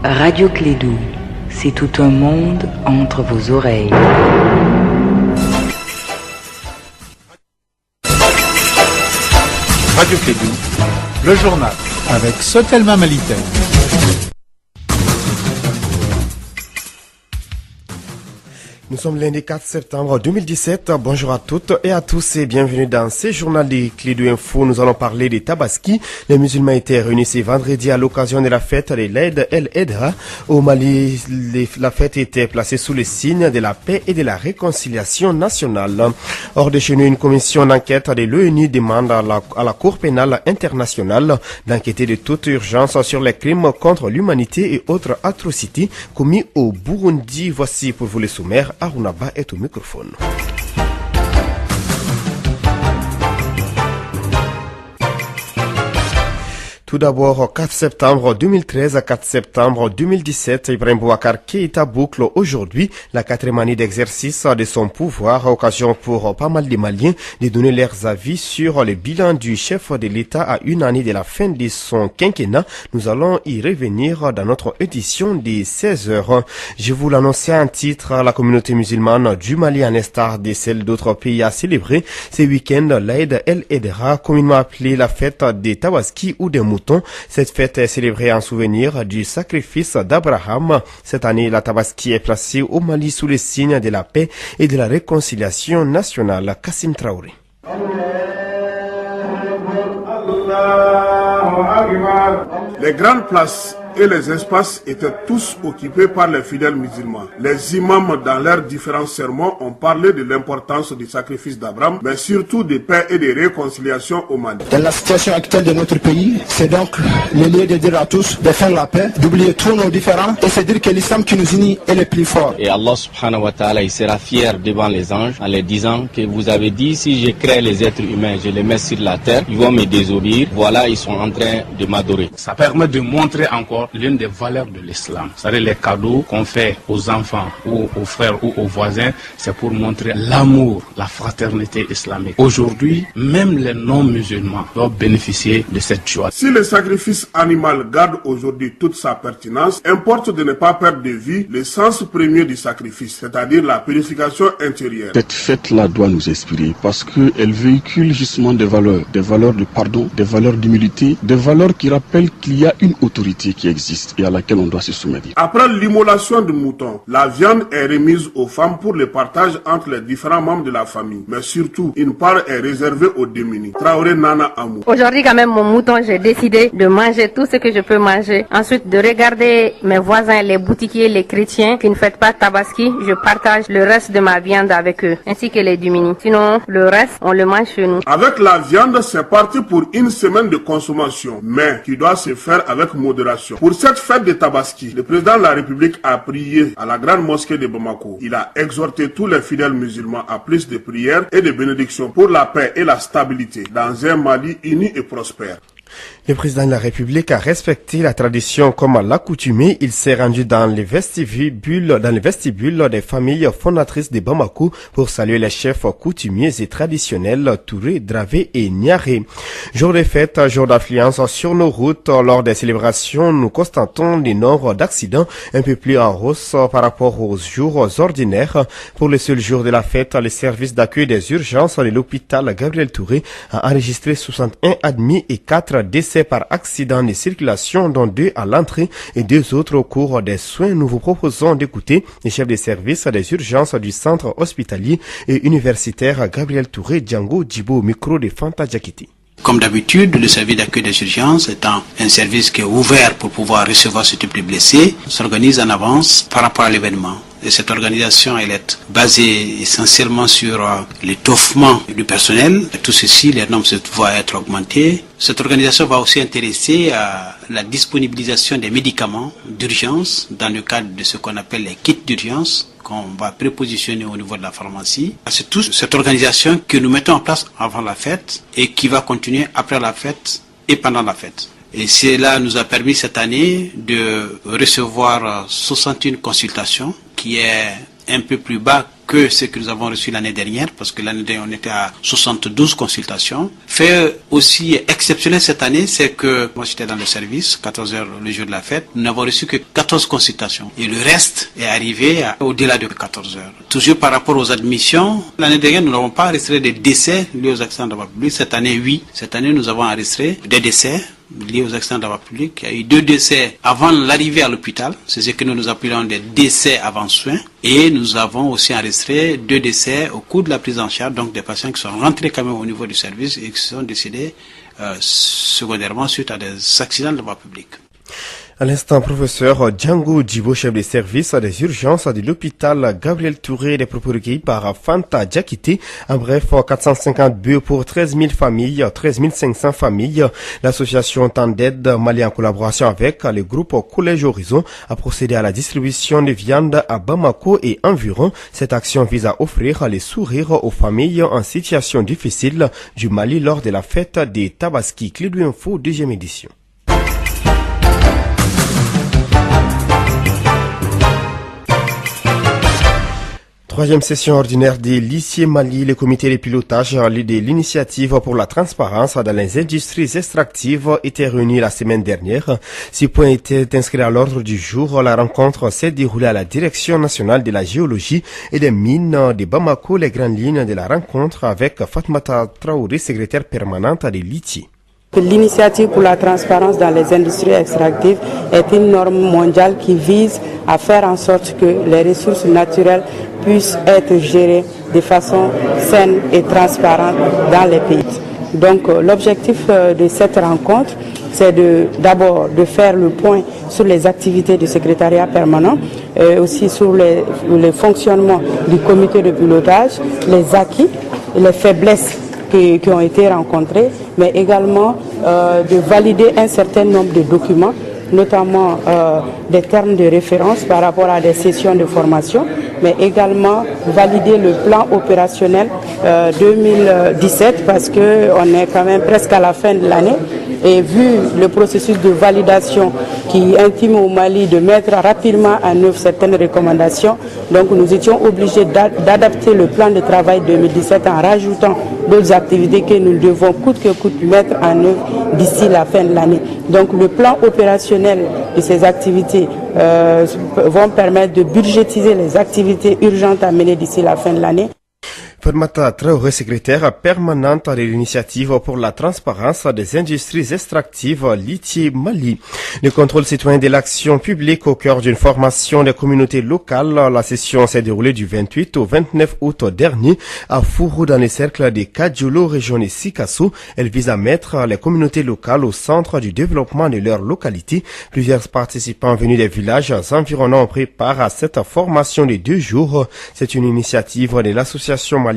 Radio Clédou, c'est tout un monde entre vos oreilles. Radio Clédou, le journal avec Sotelma Malitel. Nous sommes lundi 4 septembre 2017. Bonjour à toutes et à tous et bienvenue dans ce journal des Clédou Info. Nous allons parler des Tabaski. Les musulmans étaient réunis ce vendredi à l'occasion de la fête de l'Aïd el-Adha. Au Mali, la fête était placée sous le signe de la paix et de la réconciliation nationale. Hors de chez nous, une commission d'enquête de l'ONU demande à la Cour pénale internationale d'enquêter de toute urgence sur les crimes contre l'humanité et autres atrocités commis au Burundi. Voici pour vous les sommaires. Arunaba est au microphone. Tout d'abord, 4 septembre 2013 à 4 septembre 2017, Ibrahim Boubacar Keïta boucle aujourd'hui la 4e année d'exercice de son pouvoir, occasion pour pas mal de Maliens de donner leurs avis sur le bilan du chef de l'État à une année de la fin de son quinquennat. Nous allons y revenir dans notre édition de 16h. Je vous l'annonçais en titre, la communauté musulmane du Mali, en instar de celle d'autres pays, a célébré ce week-end l'Aïd el-Adha, communément appelée la fête des Tabaski ou des moutons. Cette fête est célébrée en souvenir du sacrifice d'Abraham. Cette année, la Tabaski est placée au Mali sous le signe de la paix et de la réconciliation nationale. Kassim Traoré. Les grandes places et les espaces étaient tous occupés par les fidèles musulmans. Les imams, dans leurs différents sermons, ont parlé de l'importance du sacrifice d'Abraham, mais surtout de paix et de réconciliation au Mali. Dans la situation actuelle de notre pays, c'est donc le lieu de dire à tous de faire la paix, d'oublier tous nos différends et c'est dire que l'islam qui nous unit est le plus fort. Et Allah subhanahu wa ta'ala, il sera fier devant les anges en leur disant que vous avez dit si je crée les êtres humains, je les mets sur la terre, ils vont me désobéir. Voilà, ils sont en train de m'adorer. Ça permet de montrer encore l'une des valeurs de l'islam. C'est-à-dire les cadeaux qu'on fait aux enfants ou aux frères ou aux voisins, c'est pour montrer l'amour, la fraternité islamique. Aujourd'hui, même les non-musulmans doivent bénéficier de cette joie. Si le sacrifice animal garde aujourd'hui toute sa pertinence, importe de ne pas perdre de vue le sens premier du sacrifice, c'est-à-dire la purification intérieure. Cette fête-là doit nous inspirer parce qu'elle véhicule justement des valeurs de pardon, des valeurs d'humilité, des valeurs qui rappellent qu'il y a une autorité qui existe et à laquelle on doit se soumettre. Après l'immolation du mouton, la viande est remise aux femmes pour le partage entre les différents membres de la famille. Mais surtout, une part est réservée aux démunis. Traoré Nana Amou. Aujourd'hui, quand même, mon mouton, j'ai décidé de manger tout ce que je peux manger. Ensuite, de regarder mes voisins, les boutiquiers, les chrétiens qui ne fêtent pas Tabaski. Je partage le reste de ma viande avec eux, ainsi que les démunis. Sinon, le reste, on le mange chez nous. Avec la viande, c'est parti pour une semaine de consommation, mais qui doit se faire avec modération. Pour cette fête de Tabaski, le président de la République a prié à la grande mosquée de Bamako. Il a exhorté tous les fidèles musulmans à plus de prières et de bénédictions pour la paix et la stabilité dans un Mali uni et prospère. Le président de la République a respecté la tradition comme à l'accoutumée. Il s'est rendu dans les vestibules des familles fondatrices de Bamako pour saluer les chefs coutumiers et traditionnels Touré, Dravé et Niaré. Jour de fête, jour d'affluence sur nos routes. Lors des célébrations, nous constatons le nombre d'accidents un peu plus en hausse par rapport aux jours ordinaires. Pour le seul jour de la fête, le service d'accueil des urgences de l'hôpital Gabriel Touré a enregistré 61 admis et 4 décès par accident de circulation, dont 2 à l'entrée et 2 autres au cours des soins. Nous vous proposons d'écouter les chefs des services des urgences du centre hospitalier et universitaire Gabriel Touré, Django Djibo, au micro de Fanta Diakiti. Comme d'habitude, le service d'accueil des urgences étant un service qui est ouvert pour pouvoir recevoir ce type de blessés, s'organise en avance par rapport à l'événement. Et cette organisation, elle est basée essentiellement sur l'étoffement du personnel. Et tout ceci, les normes vont être augmentées. Cette organisation va aussi intéresser à la disponibilisation des médicaments d'urgence dans le cadre de ce qu'on appelle les kits d'urgence qu'on va prépositionner au niveau de la pharmacie. C'est toute cette organisation que nous mettons en place avant la fête et qui va continuer après la fête et pendant la fête. Et cela nous a permis cette année de recevoir 61 consultations, qui est un peu plus bas que ce que nous avons reçu l'année dernière, parce que l'année dernière on était à 72 consultations. Fait aussi exceptionnel cette année, c'est que moi j'étais dans le service, 14h le jour de la fête, nous n'avons reçu que 14 consultations. Et le reste est arrivé au-delà de 14h. Toujours par rapport aux admissions, l'année dernière nous n'avons pas enregistré des décès liés aux accidents de la voie publique. Cette année, oui. Cette année, nous avons enregistré des décès liés aux accidents de la voie publique. Il y a eu 2 décès avant l'arrivée à l'hôpital. C'est ce que nous appelons des décès avant soins. Et nous avons aussi enregistré 2 décès au cours de la prise en charge, donc des patients qui sont rentrés quand même au niveau du service et qui sont décédés secondairement suite à des accidents de la voie publique. À l'instant, professeur Django Djibo, chef de service des urgences de l'hôpital Gabriel Touré, des propos recueillis par Fanta Diakité. En bref, 450 bœufs pour 13 500 familles. L'association Tanded Mali, en collaboration avec le groupe Collège Horizon, a procédé à la distribution de viande à Bamako et environ. Cette action vise à offrir les sourires aux familles en situation difficile du Mali lors de la fête des Tabaski. Clé de Info, 2e édition. Troisième session ordinaire des lycées Mali, le comité de pilotage de l'initiative pour la transparence dans les industries extractives était réuni la semaine dernière. 6 points étaient inscrits à l'ordre du jour. La rencontre s'est déroulée à la Direction nationale de la géologie et des mines de Bamako. Les grandes lignes de la rencontre avec Fatmata Traoré, secrétaire permanente de l'ITI. L'initiative pour la transparence dans les industries extractives est une norme mondiale qui vise à faire en sorte que les ressources naturelles puissent être gérées de façon saine et transparente dans les pays. Donc l'objectif de cette rencontre, c'est d'abord de faire le point sur les activités du secrétariat permanent, aussi sur le fonctionnement du comité de pilotage, les acquis et les faiblesses qui ont été rencontrés, mais également de valider un certain nombre de documents, notamment des termes de référence par rapport à des sessions de formation, mais également valider le plan opérationnel 2017 parce qu'on est quand même presque à la fin de l'année. Et vu le processus de validation qui intime au Mali de mettre rapidement en œuvre certaines recommandations, donc nous étions obligés d'adapter le plan de travail 2017 en rajoutant d'autres activités que nous devons coûte que coûte mettre en œuvre d'ici la fin de l'année. Donc le plan opérationnel de ces activités vont permettre de budgétiser les activités urgentes à mener d'ici la fin de l'année. Fatmata Traoré, secrétaire permanente de l'initiative pour la transparence des industries extractives Liti Mali. Le contrôle citoyen de l'action publique au cœur d'une formation des communautés locales. La session s'est déroulée du 28 au 29 août dernier à Fourou dans les cercles de Kadjolo, région de Sikasso. Elle vise à mettre les communautés locales au centre du développement de leur localité. Plusieurs participants venus des villages environnants préparent cette formation de 2 jours. C'est une initiative de l'association malienne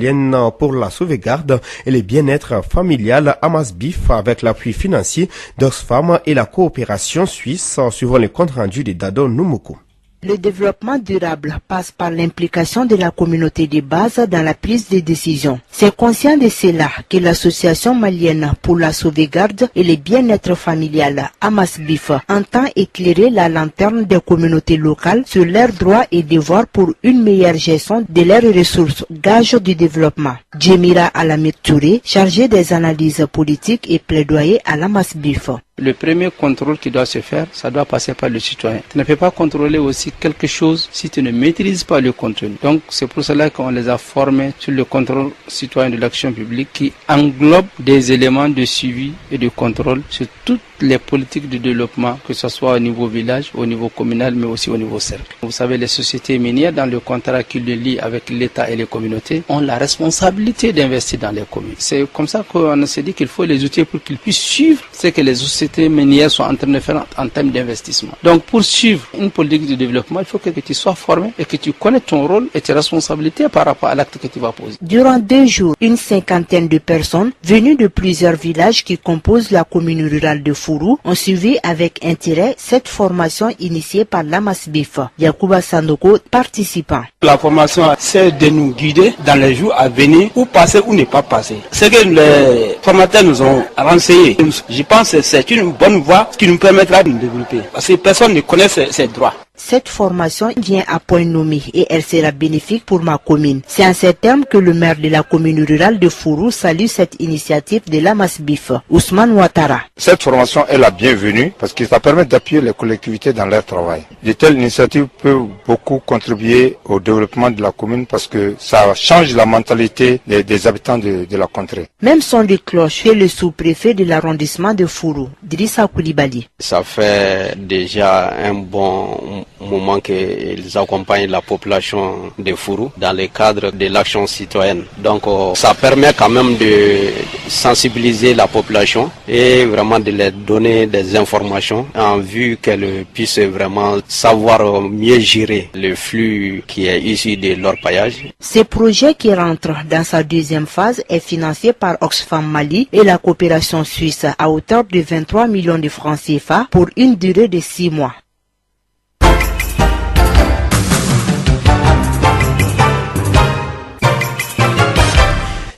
pour la sauvegarde et le bien-être familial Amasbif avec l'appui financier d'Oxfam et la coopération suisse suivant le compte rendu de Dado Numoko. Le développement durable passe par l'implication de la communauté de base dans la prise de décision. C'est conscient de cela que l'association malienne pour la sauvegarde et le bien-être familial Amasbif entend éclairer la lanterne des communautés locales sur leurs droits et devoirs pour une meilleure gestion de leurs ressources, gage du développement. Djemira Alamir Touré, chargé des analyses politiques et plaidoyer à l'Amasbif. Le premier contrôle qui doit se faire, ça doit passer par le citoyen. Tu ne peux pas contrôler aussi quelque chose si tu ne maîtrises pas le contenu. Donc c'est pour cela qu'on les a formés sur le contrôle citoyen de l'action publique qui englobe des éléments de suivi et de contrôle sur toutes les politiques de développement, que ce soit au niveau village, au niveau communal, mais aussi au niveau cercle. Vous savez, les sociétés minières, dans le contrat qui les lie avec l'État et les communautés, ont la responsabilité d'investir dans les communes. C'est comme ça qu'on s'est dit qu'il faut les outils pour qu'ils puissent suivre ce que les sociétés minières sont en train de faire en termes d'investissement. Donc pour suivre une politique de développement, il faut que tu sois formé et que tu connais ton rôle et tes responsabilités par rapport à l'acte que tu vas poser. Durant 2 jours, une 50aine de personnes venues de plusieurs villages qui composent la commune rurale de Fourou ont suivi avec intérêt cette formation initiée par l'Amasbif. Yacouba Sandoko, participant. La formation, c'est de nous guider dans les jours à venir, où passer ou ne pas passer. Ce que les formateurs nous ont renseigné, je pense que c'est une bonne voie qui nous permettra de nous développer. Parce que personne ne connaît ses droits. Cette formation vient à point nommé et elle sera bénéfique pour ma commune. C'est en ces termes que le maire de la commune rurale de Fourou salue cette initiative de la Masbif, Ousmane Ouattara. Cette formation est la bienvenue parce que ça permet d'appuyer les collectivités dans leur travail. De telles initiatives peuvent beaucoup contribuer au développement de la commune parce que ça change la mentalité des habitants de la contrée. Même son de cloche fait le sous-préfet de l'arrondissement de Fourou, Drissa Koulibaly. Ça fait déjà un bon moment qu'ils accompagnent la population de Fourou dans le cadre de l'action citoyenne. Donc ça permet quand même de sensibiliser la population et vraiment de leur donner des informations en vue qu'elles puissent vraiment savoir mieux gérer le flux qui est issu de leur paillage. Ce projet qui rentre dans sa deuxième phase est financé par Oxfam Mali et la coopération suisse à hauteur de 23 millions de francs CFA pour une durée de 6 mois.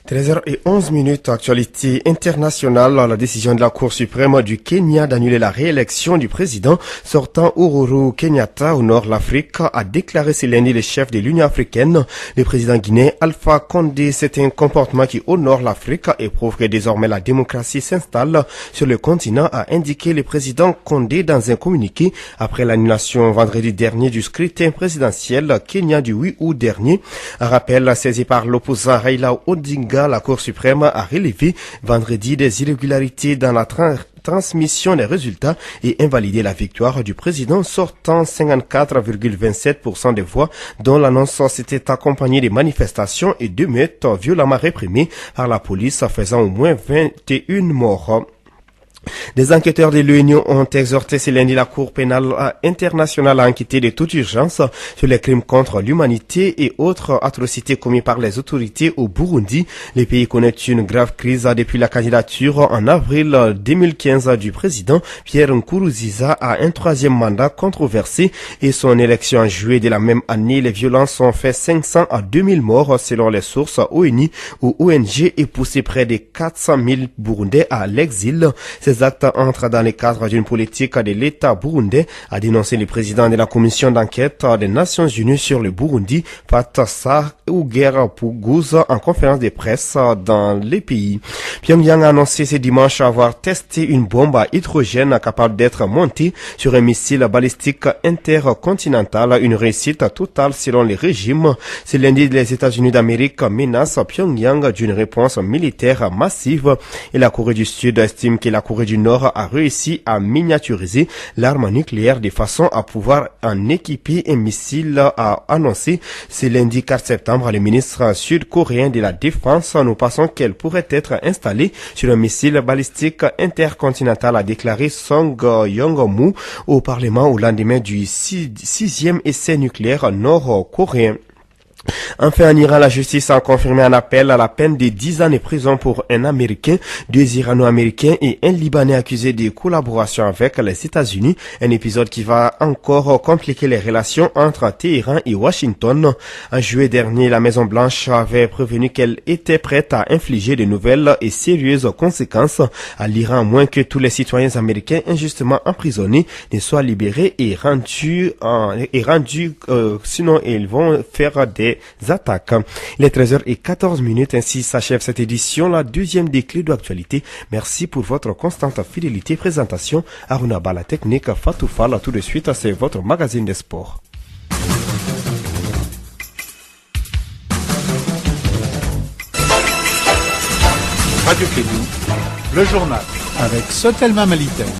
– 13h11, actualité internationale. La décision de la Cour suprême du Kenya d'annuler la réélection du président sortant Uhuru Kenyatta au nord de l'Afrique a déclaré ce lundi le chef de l'Union africaine. Le président guinéen Alpha Condé, c'est un comportement qui honore l'Afrique et prouve que désormais la démocratie s'installe sur le continent, a indiqué le président Condé dans un communiqué après l'annulation vendredi dernier du scrutin présidentiel kenyan du 8 août dernier. Un rappel saisi par l'opposant Raila Odinga, la Cour suprême a relevé vendredi des irrégularités dans la transmission des résultats et invalidé la victoire du président sortant 54,27% des voix, dont l'annonce s'était accompagnée de manifestations et de meutes violemment réprimées par la police, faisant au moins 21 morts. Des enquêteurs de l'ONU ont exhorté ce lundi la Cour pénale internationale à enquêter de toute urgence sur les crimes contre l'humanité et autres atrocités commises par les autorités au Burundi. Le pays connaît une grave crise depuis la candidature en avril 2015 du président Pierre Nkurunziza à un troisième mandat controversé et son élection en juillet de la même année. Les violences ont fait 500 à 2000 morts selon les sources ONU ou ONG et poussé près de 400 000 Burundais à l'exil. Ces actes entrent dans le cadre d'une politique de l'État burundais, a dénoncé le président de la commission d'enquête des Nations Unies sur le Burundi, Fatassa Ouguera-Pougouz, en conférence de presse dans les pays. Pyongyang a annoncé ce dimanche avoir testé une bombe à hydrogène capable d'être montée sur un missile balistique intercontinental, une réussite totale selon le régime. Ce lundi, les États-Unis d'Amérique menacent Pyongyang d'une réponse militaire massive et la Corée du Sud estime que la Corée du Nord a réussi à miniaturiser l'arme nucléaire de façon à pouvoir en équiper un missile, a annoncé ce lundi 4 septembre le ministre sud-coréen de la Défense. Nous pensons qu'elle pourrait être installée sur un missile balistique intercontinental, a déclaré Song Yong-mu au Parlement au lendemain du 6e essai nucléaire nord-coréen. Enfin, en Iran, la justice a confirmé un appel à la peine de 10 ans de prison pour un Américain, 2 Irano-Américains et un Libanais accusés de collaboration avec les États-Unis. Un épisode qui va encore compliquer les relations entre Téhéran et Washington. En juillet dernier, la Maison-Blanche avait prévenu qu'elle était prête à infliger de nouvelles et sérieuses conséquences à l'Iran, à moins que tous les citoyens américains injustement emprisonnés ne soient libérés et rendus, sinon ils vont faire des attaques. Il est 13h14, ainsi s'achève cette édition, la deuxième des clés de l'actualité. Merci pour votre constante fidélité. Présentation Aruna Bala, technique Fatou Fall. Tout de suite, c'est votre magazine des sports. Radio Kédou, le journal avec Sotelma Malitaine.